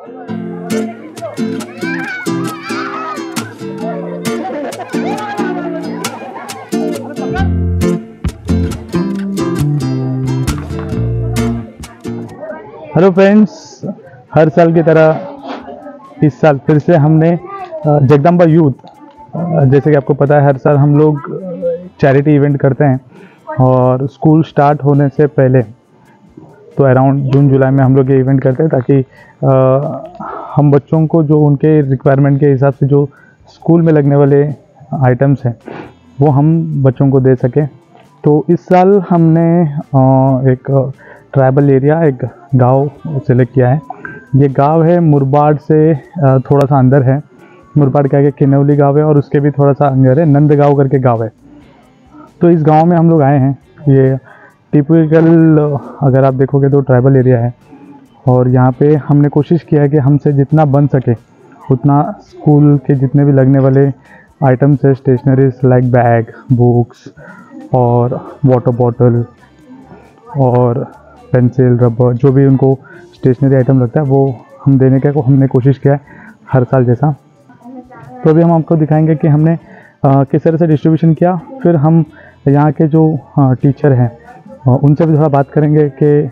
Hello friends, हर साल की तरह इस साल फिर से हमने जगदम्बा यूथ, जैसे कि आपको पता है हर साल हम लोग चैरिटी इवेंट करते हैं और स्कूल स्टार्ट होने से पहले तो अराउंड जून जुलाई में हम लोग ये इवेंट करते हैं ताकि हम बच्चों को जो उनके रिक्वायरमेंट के हिसाब से जो स्कूल में लगने वाले आइटम्स हैं वो हम बच्चों को दे सकें। तो इस साल हमने एक ट्राइबल एरिया, एक गांव सेलेक्ट किया है। ये गांव है मुरबाड़ से थोड़ा सा अंदर है। मुरबाड़ के आगे किनौली गांव है और उसके भी थोड़ा सा अंदर है नंदगांव करके गांव है। तो इस गांव में हम लोग आए हैं। ये टिपिकल अगर आप देखोगे तो ट्राइबल एरिया है और यहाँ पे हमने कोशिश किया है कि हमसे जितना बन सके उतना स्कूल के जितने भी लगने वाले आइटम्स है, स्टेशनरीज लाइक बैग, बुक्स और वाटर बॉटल और पेंसिल, रबर, जो भी उनको स्टेशनरी आइटम लगता है वो हम देने का हमने कोशिश किया है हर साल जैसा। तो अभी हम आपको दिखाएंगे कि हमने किस तरह से डिस्ट्रीब्यूशन किया। फिर हम यहाँ के जो टीचर हैं उनसे भी थोड़ा बात करेंगे कि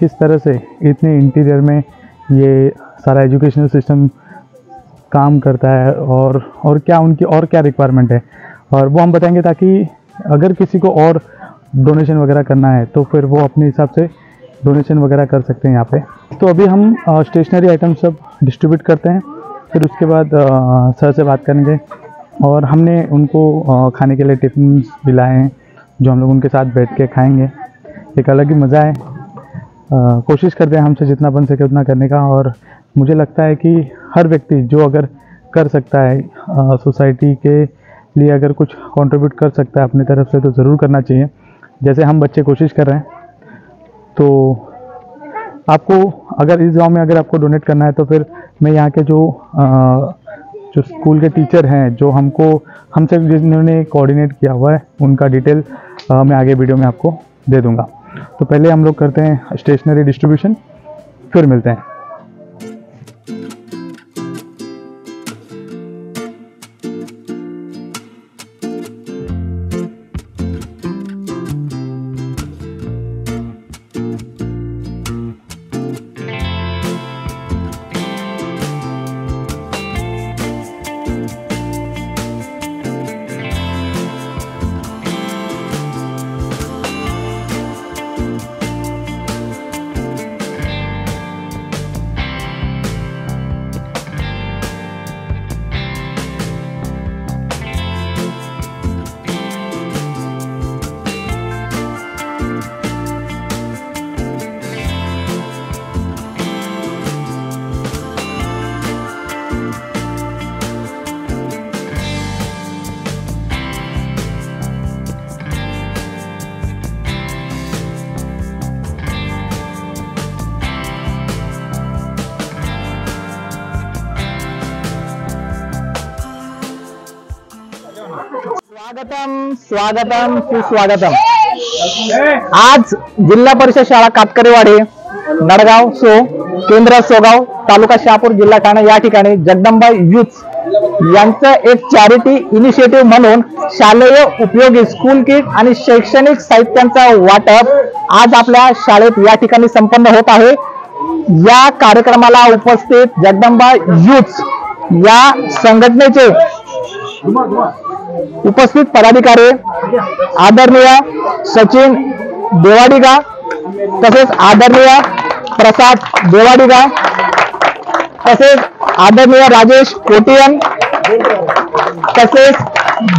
किस तरह से इतने इंटीरियर में ये सारा एजुकेशनल सिस्टम काम करता है और क्या उनकी और क्या रिक्वायरमेंट है, और वो हम बताएंगे ताकि अगर किसी को और डोनेशन वगैरह करना है तो फिर वो अपने हिसाब से डोनेशन वगैरह कर सकते हैं यहाँ पे। तो अभी हम स्टेशनरी आइटम सब डिस्ट्रीब्यूट करते हैं, फिर उसके बाद सर से बात करेंगे और हमने उनको खाने के लिए टिफ़िन भी लाए हैं जो हम लोग उनके साथ बैठ के खाएंगे। एक अलग ही मज़ा है। कोशिश करते हैं हमसे जितना बन सके उतना करने का, और मुझे लगता है कि हर व्यक्ति जो अगर कर सकता है सोसाइटी के लिए अगर कुछ कंट्रीब्यूट कर सकता है अपनी तरफ से तो ज़रूर करना चाहिए। जैसे हम बच्चे कोशिश कर रहे हैं। तो आपको अगर इस गांव में अगर आपको डोनेट करना है तो फिर मैं यहाँ के जो स्कूल के टीचर हैं जो हमसे जिन्होंने कोऑर्डिनेट किया हुआ है उनका डिटेल मैं आगे वीडियो में आपको दे दूँगा। तो पहले हम लोग करते हैं स्टेशनरी डिस्ट्रीब्यूशन, फिर मिलते हैं। स्वागतम सुस्वागतम। आज जिल्हा परिषद शाळा कातकरीवाडी, नडगाव सो, केंद्र सोगाव, तालुका शहापूर, जिल्हा ठाणे या ठिकाणी जगदंबा यूथ यांचं एक चॅरिटी इनिशिएटिव्ह म्हणून शालेय उपयोगी स्कूल किट आणि शैक्षणिक साहित्यांचा वाटप आज आपल्या शाळेत या ठिकाणी संपन्न होत आहे। या कार्यक्रमाला उपस्थित जगदंबा यूथ या संघटनेचे उपस्थित पदाधिकारी आदरणीय सचिन देवाडिगा, तसेच आदरणीय प्रसाद देवाडिगा, तसेच आदरणीय राजेश कोटियन, तसेच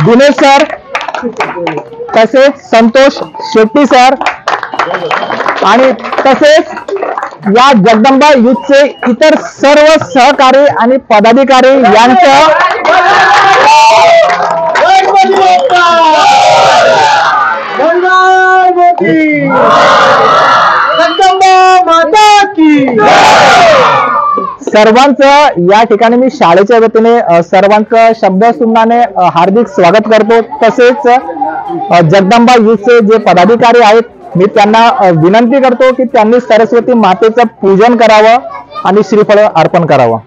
दिनेश सर, तसेच संतोष शेट्टी सर आणि तसेच या जगदंबा यूथचे इतर सर्व सहकारी आणि पदाधिकारी यांचं सर्वांचं या ठिकाणी मी शाळेच्या वतीने सर्वांचं शब्दसुमनाने हार्दिक स्वागत करतो। तसेच जगदंबा यूथचे जे पदाधिकारी आहेत मी त्यांना विनंती करतो की त्यांनी सरस्वती मातेचं पूजन करावं आणि श्रीफळ अर्पण करावं.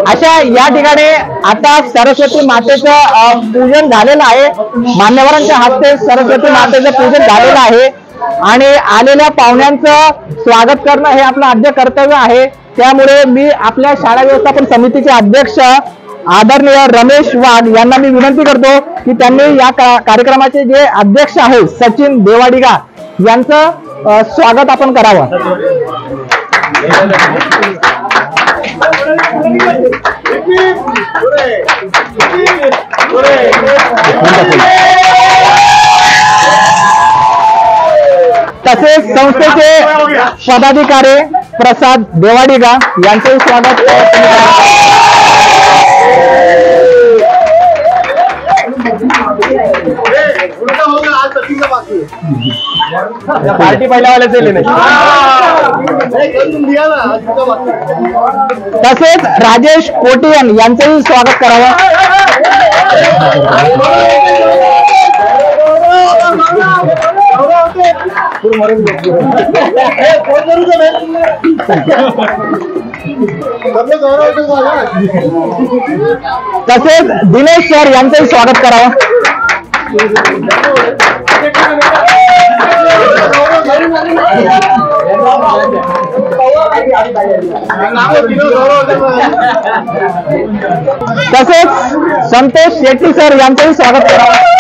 अशा या ठिकाणी आता सरस्वती मातेचं पूजन झालेलं आहे. मान्यवरांच्या हस्ते सरस्वती मातेचं पूजन झालेलं आहे आणि आलेल्या पाहुण्यांचं स्वागत करणं हे आपलं आद्य कर्तव्य आहे. त्यामुळे मी आपल्या शाळा व्यवस्थापन समितीचे अध्यक्ष आदरणीय रमेश वाघ यांना मी विनंती करतो की त्यांनी या कार्यक्रमाचे जे अध्यक्ष आहेत सचिन देवाडिगा यांचं स्वागत आपण करावं. तसेच संस्थेचे पदाधिकारी प्रसाद देवाडिगा यांचंही स्वागत. पार्टी पहिल्या वाल्याच तसेच राजेश कोटियन यांचंही स्वागत करावं. तसेच दिनेश सर यांचंही स्वागत करावं. तसेच संतोष शेट्टी सर यांचंही स्वागत करावं.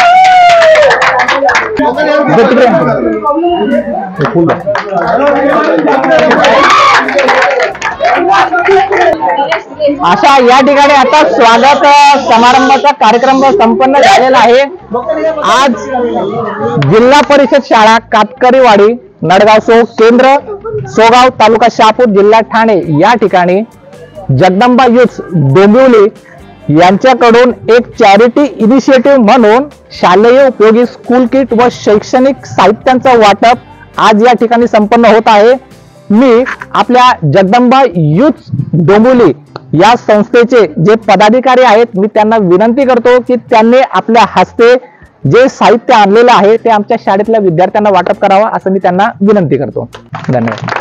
अशा या ठिकाणी आता स्वागत समारंभाचा कार्यक्रम संपन्न झालेला आहे. आज जिल्हा परिषद शाळा कातकरीवाडी नडगाव सो केंद्र सोगाव तालुका शहापूर जिल्हा ठाणे या ठिकाणी जगदंबा युथ डोंबिवली यांच्याकडून एक चॅरिटी इनिशिएटिव्ह म्हणून शालेय उपयोगी स्कूल किट व शैक्षणिक साहित्यांचं वाटप आज या ठिकाणी संपन्न होत आहे. मी आपल्या जगदंबा युथ डोंबिवली या संस्थेचे जे पदाधिकारी आहेत मी त्यांना विनंती करतो की त्यांनी आपल्या हस्ते जे साहित्य आणलेलं आहे ते आमच्या शाळेतल्या विद्यार्थ्यांना वाटप करावं असं मी त्यांना विनंती करतो. धन्यवाद.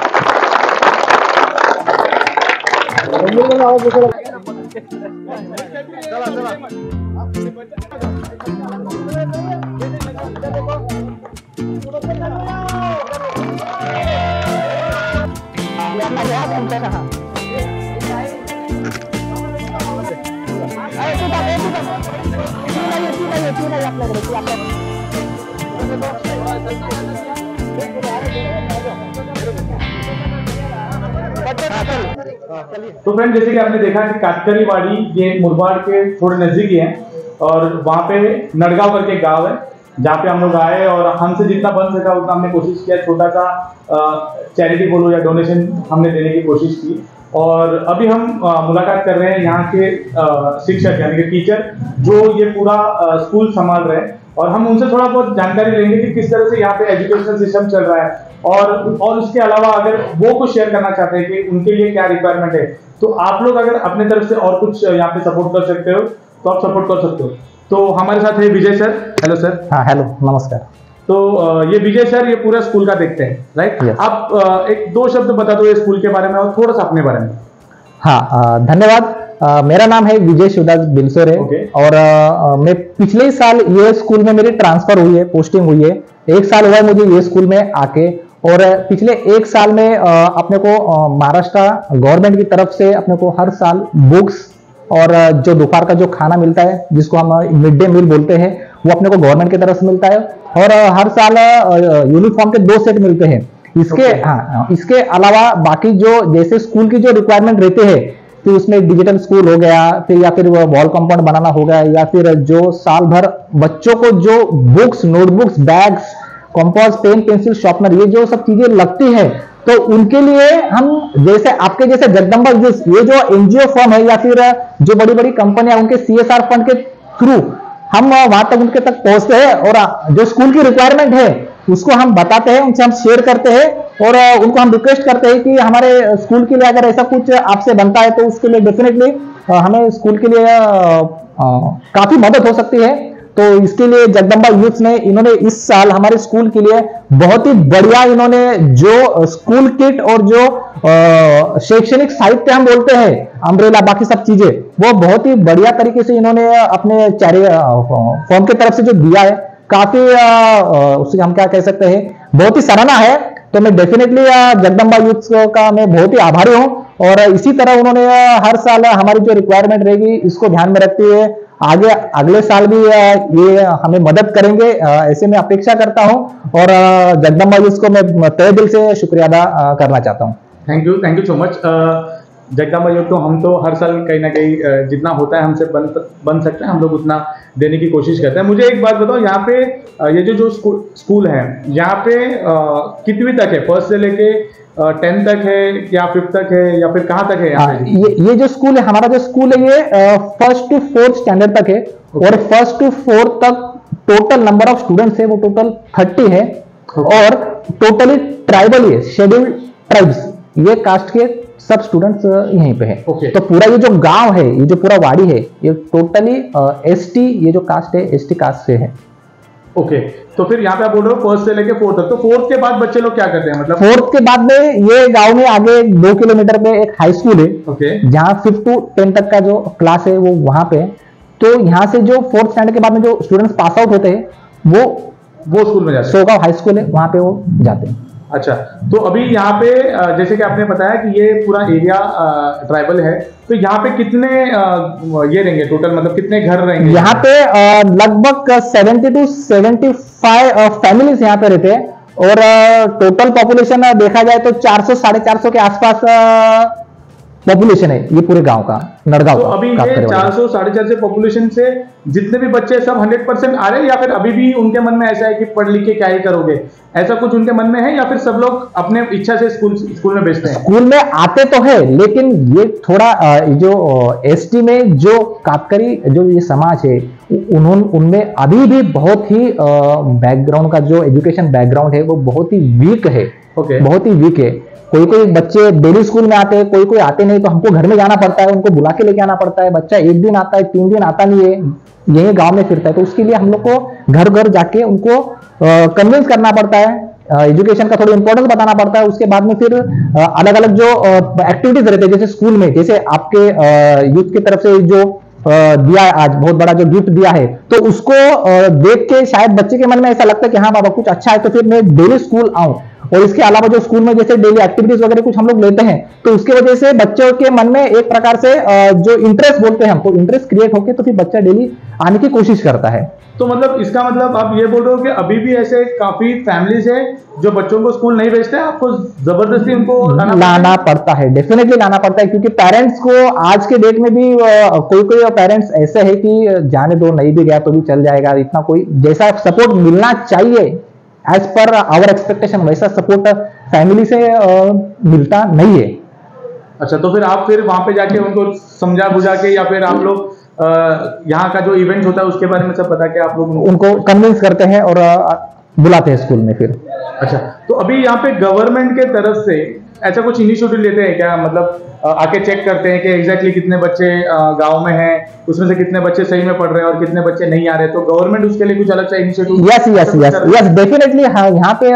तो फ्रेंड जैसे कि आपने देखा कि कातकरीवाड़ी ये मुरबाड के थोड़े नजदीक ही है और वहाँ पे नड़गांव करके एक गांव है जहाँ पे हम लोग आए और हमसे जितना बन सका उतना हमने कोशिश किया. छोटा सा चैरिटी बोलो या डोनेशन हमने देने की कोशिश की. और अभी हम मुलाकात कर रहे हैं यहाँ के शिक्षक यानी कि टीचर जो ये पूरा स्कूल संभाल रहे हैं और हम उनसे थोड़ा बहुत जानकारी लेंगे कि किस तरह से यहाँ पे एजुकेशनल सिस्टम चल रहा है और उसके अलावा अगर वो कुछ शेयर करना चाहते हैं कि उनके लिए क्या रिक्वायरमेंट है तो आप लोग अगर अपने तरफ से और कुछ यहाँ पे सपोर्ट कर सकते हो तो आप सपोर्ट कर सकते हो. तो हमारे साथ है विजय सर. Hello sir. हाँ हेलो नमस्कार. तो ये विजय सर ये पूरा स्कूल का देखते हैं राइट. Yes. आप एक दो शब्द बता दो ये स्कूल के बारे में और थोड़ा सा अपने बारे में. हाँ धन्यवाद. मेरा नाम है विजय शिवदास बिलसोरे. और मैं पिछले ही साल ये स्कूल में मेरी ट्रांसफर हुई है, पोस्टिंग हुई है. 1 साल हुआ है मुझे ये स्कूल में आके और पिछले 1 साल में अपने को महाराष्ट्र गवर्नमेंट की तरफ से अपने को हर साल बुक्स और जो दोपहर का जो खाना मिलता है जिसको हम मिड डे मील बोलते हैं वो अपने को गवर्नमेंट की तरफ से मिलता है और हर साल यूनिफॉर्म के 2 सेट मिलते हैं. इसके अलावा बाकी जो जैसे स्कूल की जो रिक्वायरमेंट रहते हैं फिर उसमें डिजिटल स्कूल हो गया फिर या फिर वॉल कंपाउंड बनाना हो गया या फिर जो साल भर बच्चों को जो books notebooks bags compass pen pencil sharpener ये जो सब चीजें लगती है तो उनके लिए हम जैसे आपके जैसे जगदम्बा यूथ, ये जो एनजीओ फर्म है या फिर जो बड़ी बड़ी कंपनियां उनके सीएसआर फंड के थ्रू हम वहां तक उनके तक पहुंचते हैं और जो स्कूल की रिक्वायरमेंट है उसको हम बताते हैं, उनसे हम शेयर करते हैं और उनको हम रिक्वेस्ट करते हैं कि हमारे स्कूल के लिए अगर ऐसा कुछ आपसे बनता है तो उसके लिए डेफिनेटली हमें स्कूल के लिए काफी मदद हो सकती है। तो इसके लिए जगदम्बा यूथ ने इन्होंने इस साल हमारे स्कूल के लिए बहुत ही बढ़िया इन्होंने जो स्कूल किट और जो शैक्षणिक साहित्य हम बोलते हैं, अम्ब्रेला बाकी सब चीजें, वो बहुत ही बढ़िया तरीके से इन्होंने अपने फॉर्म की तरफ से जो दिया है, काफी उससे हम क्या कह सकते हैं, बहुत ही सराहना है। तो मैं डेफिनेटली जगदम्बा यूथ का मैं बहुत ही आभारी हूं और इसी तरह उन्होंने हर साल हमारी जो रिक्वायरमेंट रहेगी इसको ध्यान में रखते हुए आगे अगले साल भी ये हमें मदद करेंगे, ऐसे मैं अपेक्षा करता हूं और जगदम्बा यूथ को मैं तहे दिल से शुक्रिया अदा करना चाहता हूं। Thank you so much. Jagdamba youth तो हम तो हर साल कहीं ना कहीं जितना होता है हमसे बन सकता है हम लोग उतना देने की कोशिश करते हैं। मुझे एक बात बताओ, यहाँ पे ये जो स्कूल है यहाँ पे कितवीं तक है? फर्स्ट से लेके 10 तक है या 5th तक है या फिर कहाँ तक है यहाँ पे? ये जो स्कूल है, हमारा जो स्कूल है ये 1st to 4th स्टैंडर्ड तक है और 1st to 4th तक टोटल नंबर ऑफ स्टूडेंट्स है वो टोटल 30 है और टोटली ट्राइबल है, शेड्यूल्ड ट्राइब्स, ये कास्ट के सब स्टूडेंट्स यहीं पे है। तो पूरा ये जो गांव है, ये जो पूरा वाड़ी है, ये टोटली एसटी, ये जो कास्ट है एसटी कास्ट से है। ओके, तो फिर यहाँ पे आप बोल रहे हो 1st से लेके 4th तक, तो 4th के बाद बच्चे लोग क्या करते हैं? मतलब 4th के बाद में ये गांव में आगे 2 किलोमीटर पे एक हाई स्कूल है, जहाँ 5th to 10 तक का जो क्लास है वो वहां पे है। तो यहाँ से जो 4th स्टैंडर्ड के बाद में जो स्टूडेंट्स पास आउट होते हैं वो स्कूल में जाते हैं, सोगांव हाई स्कूल है वहां पे वो जाते हैं। अच्छा, तो अभी यहाँ पे जैसे कि आपने बताया कि ये पूरा एरिया ट्राइबल है, तो यहाँ पे कितने ये रहेंगे टोटल, मतलब कितने घर रहेंगे? यहाँ पे लगभग 70 to 75 फैमिलीज यहाँ पे रहते हैं और टोटल पॉपुलेशन देखा जाए तो 400-450 के आसपास पॉपुलेशन है ये पूरे गांव का, नड़गांव तो अभी ये 400-450 पॉपुलेशन से जितने भी बच्चे सब 100% आ रहे हैं या फिर अभी भी उनके मन में ऐसा है कि पढ़ लिख के क्या ही करोगे, ऐसा कुछ उनके मन में है या फिर सब लोग अपने इच्छा से स्कूल में भेजते हैं? स्कूल में आते तो है, लेकिन ये थोड़ा जो एसटी में जो कातकरी जो ये समाज है उनमें अभी भी बहुत ही बैकग्राउंड का जो एजुकेशन बैकग्राउंड है वो बहुत ही वीक है। बहुत ही वीक है। कोई बच्चे डेली स्कूल में आते हैं, कोई आते नहीं, तो हमको घर में जाना पड़ता है, उनको बुला के लेके आना पड़ता है। बच्चा 1 दिन आता है, 3 दिन आता नहीं है, यही गांव में फिरता है, तो उसके लिए हम लोग को घर घर जाके उनको कन्विंस करना पड़ता है, एजुकेशन का थोड़ा इंपॉर्टेंस बताना पड़ता है। उसके बाद में फिर अलग अलग जो एक्टिविटीज रहते हैं, जैसे स्कूल में, जैसे आपके यूथ की तरफ से जो दिया है आज, बहुत बड़ा जो गिफ्ट दिया है, तो उसको देख के शायद बच्चे के मन में ऐसा लगता है कि हाँ बाबा कुछ अच्छा है, तो फिर मैं डेली स्कूल आऊं। और इसके अलावा जो स्कूल में जैसे डेली एक्टिविटीज वगैरह कुछ हम लोग लेते हैं, तो उसकी वजह से बच्चों के मन में एक प्रकार से जो इंटरेस्ट बोलते हैं हमको, इंटरेस्ट क्रिएट होकर तो फिर बच्चा डेली आने की कोशिश करता है। तो मतलब इसका मतलब आप ये बोल रहे हो कि अभी भी ऐसे काफी फैमिलीज है जो बच्चों को स्कूल नहीं भेजते हैं, आपको जबरदस्ती उनको लाना पड़ता है, डेफिनेटली लाना पड़ता है, क्योंकि पेरेंट्स को आज के डेट में भी कोई पेरेंट्स ऐसे है कि जाने दो, नहीं भी गया तो भी चल जाएगा, इतना कोई जैसा सपोर्ट मिलना चाहिए एज पर आवर एक्सपेक्टेशन वैसा सपोर्ट फैमिली से मिलता नहीं है। अच्छा, तो फिर आप फिर वहां पे जाके उनको समझा बुझा के या फिर आप लोग यहाँ का जो इवेंट होता है उसके बारे में सब बता के आप लोग उनको कन्विंस करते हैं और बुलाते हैं स्कूल में फिर। अच्छा, तो अभी यहाँ पे गवर्नमेंट के तरफ से ऐसा कुछ इनिशिएटिव लेते हैं क्या? मतलब आके चेक करते हैं कि एग्जैक्टली कितने बच्चे गांव में हैं, उसमें से कितने बच्चे सही में पढ़ रहे हैं और कितने बच्चे नहीं आ रहे, तो गवर्नमेंट उसके लिए कुछ अलग सा इनिशिएटिव? Yes definitely. यहाँ पे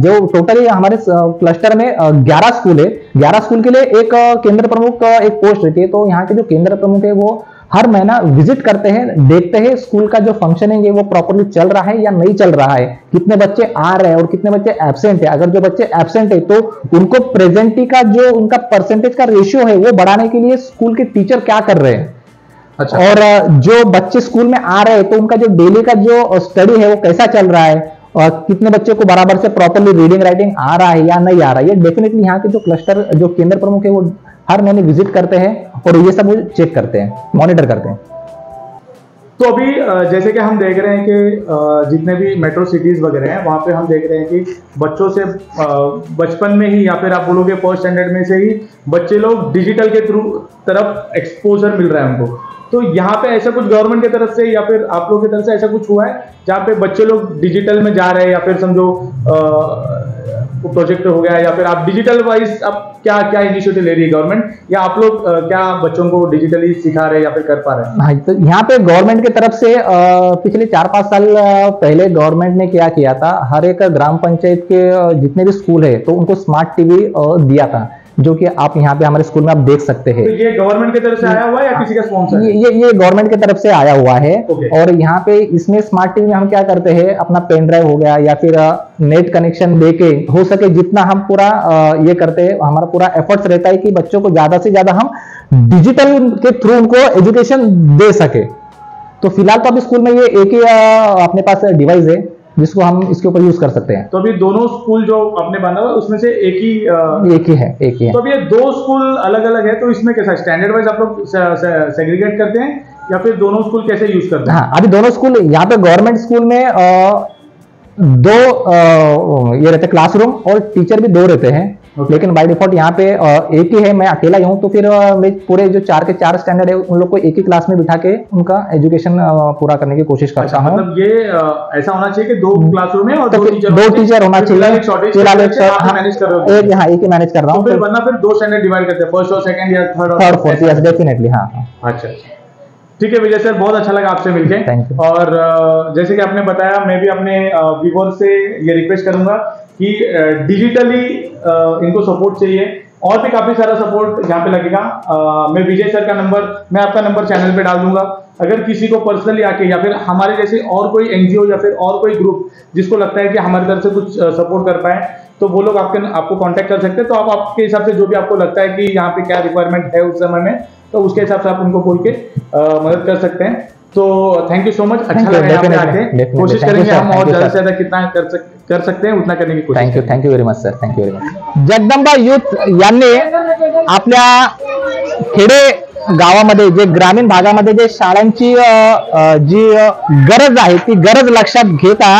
जो टोटली हमारे क्लस्टर में 11 स्कूल है, 11 स्कूल के लिए एक केंद्र प्रमुख एक पोस्ट रहती है। तो यहाँ के जो केंद्र प्रमुख है वो हर महीना विजिट करते हैं, देखते हैं स्कूल का जो फंक्शनिंग है वो प्रॉपर्ली चल रहा है या नहीं चल रहा है, कितने बच्चे आ रहे हैं और कितने बच्चे एब्सेंट है। अगर जो बच्चे एब्सेंट है तो उनको प्रेजेंटी का जो उनका परसेंटेज का रेशियो है वो बढ़ाने के लिए स्कूल के टीचर क्या कर रहे हैं। अच्छा। और जो बच्चे स्कूल में आ रहे हैं तो उनका जो डेली का जो स्टडी है वो कैसा चल रहा है और कितने बच्चे को बराबर से प्रॉपर्ली रीडिंग राइटिंग आ रहा है या नहीं आ रहा है। ये डेफिनेटली यहाँ के जो क्लस्टर जो केंद्र प्रमुख है वो हर महीने विजिट करते हैं और ये सब चेक करते हैं, मॉनिटर करते हैं। तो अभी जैसे कि हम देख रहे हैं कि जितने भी मेट्रो सिटीज़ वगैरह हैं वहाँ पे हम देख रहे हैं कि बच्चों से बचपन में ही या फिर आप बोलोगे फर्स्ट स्टैंडर्ड में से ही बच्चे लोग डिजिटल के थ्रू तरफ एक्सपोजर मिल रहा है उनको। तो यहाँ पे ऐसा कुछ गवर्नमेंट की तरफ से या फिर आप लोगों की तरफ से ऐसा कुछ हुआ है जहाँ पे बच्चे लोग डिजिटल में जा रहे हैं, या फिर समझो प्रोजेक्ट हो गया, या फिर आप डिजिटल वाइज आप क्या क्या इनिशिएटिव ले रही है गवर्नमेंट, या आप लोग क्या बच्चों को डिजिटली सिखा रहे हैं या फिर कर पा रहे हैं? हाँ, तो यहाँ पे गवर्नमेंट की तरफ से पिछले 4-5 साल पहले गवर्नमेंट ने क्या किया था, हर एक ग्राम पंचायत के जितने भी स्कूल है तो उनको स्मार्ट टीवी दिया था, जो कि आप यहाँ पे हमारे स्कूल में आप देख सकते हैं। तो ये गवर्नमेंट की तरफ से आया हुआ है या किसी का स्पॉन्सर? ये गवर्नमेंट की तरफ से आया हुआ है। Okay. और यहाँ पे इसमें स्मार्ट टीवी में हम क्या करते हैं, अपना पेन ड्राइव हो गया या फिर नेट कनेक्शन देके हो सके जितना हम पूरा ये करते हैं, हमारा पूरा एफर्ट्स रहता है कि बच्चों को ज्यादा से ज्यादा हम डिजिटल के थ्रू उनको एजुकेशन दे सके। तो फिलहाल तो अभी स्कूल में ये एक ही अपने पास डिवाइस है जिसको हम इसके ऊपर यूज कर सकते हैं। तो अभी दोनों स्कूल जो आपने बांधा हुआ है उसमें से एक ही है। तो अभी ये दो स्कूल अलग अलग है, तो इसमें कैसा स्टैंडर्ड वाइज आप लोग सेग्रीगेट करते हैं या फिर दोनों स्कूल कैसे यूज करते हैं? हाँ, अभी दोनों स्कूल, यहाँ पे गवर्नमेंट स्कूल में दो ये रहते क्लासरूम और टीचर भी दो रहते हैं। लेकिन बाय डिफॉल्ट यहाँ पे एक ही है, मैं अकेला ही हूँ, तो फिर मैं पूरे जो 4 के 4 स्टैंडर्ड है उन लोग को एक ही क्लास में बिठा के उनका एजुकेशन पूरा करने की कोशिश करता हूँ। मतलब ये ऐसा होना चाहिए कि 2 क्लासरूम है और तो 2 टीचर होना चाहिए। फिलहाल मैनेज कर रहे हो? हाँ, एक ही मैनेज कर रहा हूँ। फिर वरना फिर 2 स्टैंडर्ड डिवाइड करते हैं, फर्स्ट और सेकंड या थर्ड फोर्थ, यस डेफिनेटली। हाँ, अच्छा, ठीक है विजय सर, बहुत अच्छा लगा आपसे मिलके। Thank you. और जैसे कि आपने बताया, मैं भी अपने व्यूअर्स से ये रिक्वेस्ट करूंगा कि डिजिटली इनको सपोर्ट चाहिए, और भी काफी सारा सपोर्ट यहाँ पे लगेगा। मैं विजय सर का नंबर, मैं आपका नंबर चैनल पे डाल दूंगा। अगर किसी को पर्सनली आके या फिर हमारे जैसे और कोई एनजीओ या फिर और कोई ग्रुप जिसको लगता है कि हमारी तरफ से कुछ सपोर्ट कर पाए, तो वो लोग आपको कांटेक्ट कर सकते हैं। तो आप आपके हिसाब से जो भी आपको लगता है कि यहाँ पे क्या रिक्वायरमेंट है उस समय में, तो उसके हिसाब से आप उनको बोल के मदद कर सकते हैं। तो थैंक यू सो मच, अच्छा लगा यहाँ पे आके। कोशिश करेंगे हम और ज्यादा से ज्यादा कितना कर सकते हैं उतना करने की कोशिश। Thank you very much sir, thank you very much. Jagdamba youth यांनी आपल्या खेडे गावामध्ये, जे ग्रामीण भागामध्ये जे शाळांची जी गरज आहे ती गरज लक्षात घेता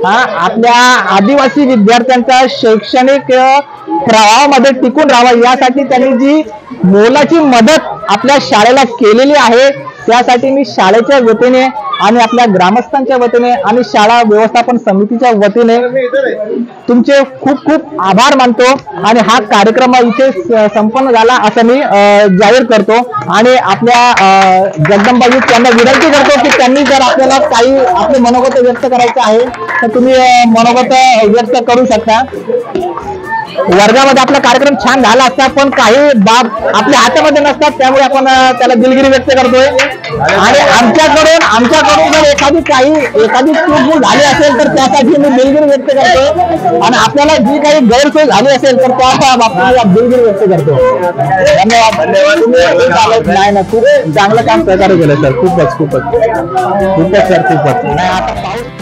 आपल्या आदिवासी विद्यार्थ्यांचा शैक्षणिक प्रवाहामध्ये टिकून राहावा यासाठी त्यांनी जी मोलाची मदत आपल्या शाळेला केलेली आहे, त्यासाठी मी शाळेच्या वतीने आणि आपल्या ग्रामस्थांच्या वतीने आणि शाळा व्यवस्थापन समितीच्या वतीने तुमचे खूप खूप आभार मानतो। आणि हा कार्यक्रम इथे संपन्न झाला असं मी जाहीर करतो। आणि आपल्या जगदंबा यूथ यांना विनंती करतो की त्यांनी जर आपल्याला काही आपले मनोगत व्यक्त करायचं आहे तर तुम्ही मनोगत व्यक्त करू शकता। वर्गामध्ये आपला कार्यक्रम छान झाला असता, पण काही बाब आपल्या हातामध्ये नसतात, त्यामुळे आपण त्याला दिलगिरी व्यक्त करतोय। आणि आमच्याकडून जर एखादी चूक झाली असेल तर त्यासाठी मी दिलगिरी व्यक्त करतो। आणि आपल्याला जी काही गैरसोय झाली असेल तर त्या बाबतीत दिलगिरी व्यक्त करतो। धन्यवाद। नाही, खूप चांगलं काम सहकार्य केलं सर, खूपच सर, खूपच नाही आता पाऊस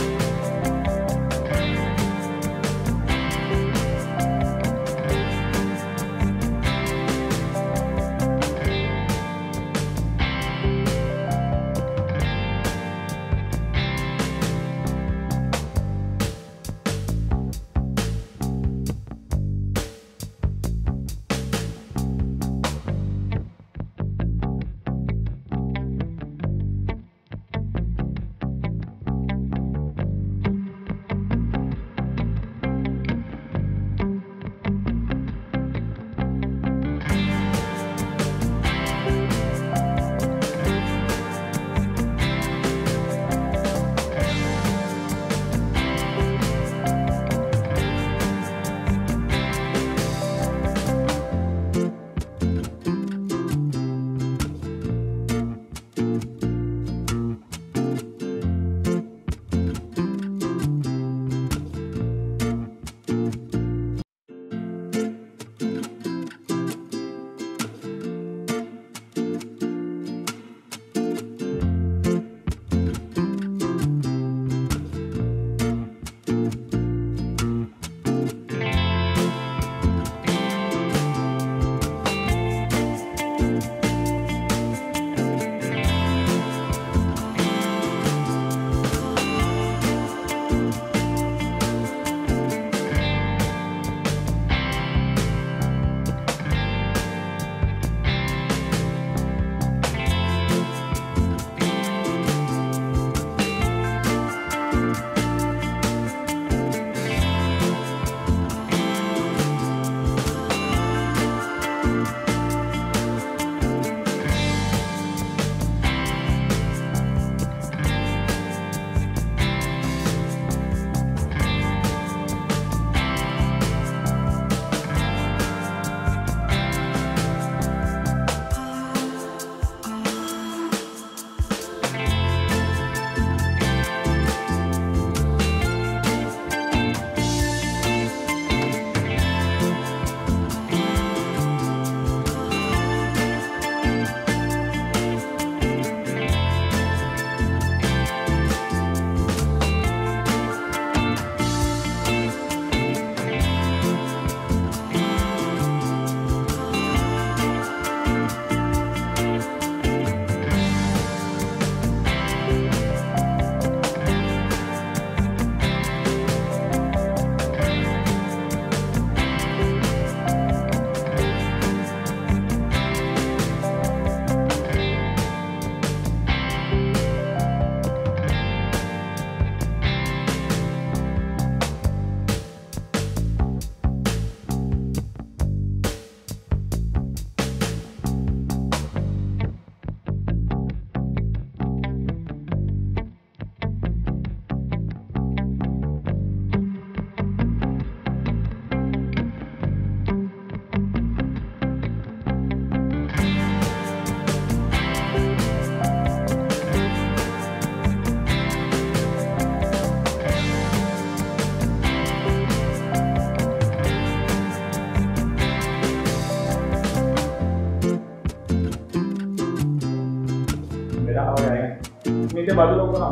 मेरा आवाज आएगा मी ते बाजू लोग ना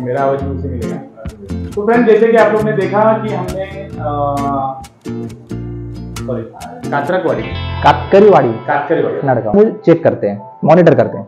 मेरा आवाज मुझसे मिलेगा। तो फ्रेंड जैसे कि आप लोग ने देखा कि हमने सॉरी कातरकवाड़ी कातकरीवाड़ी कातकरीवाड़ी नड़गांव चेक करते हैं, मॉनिटर करते हैं।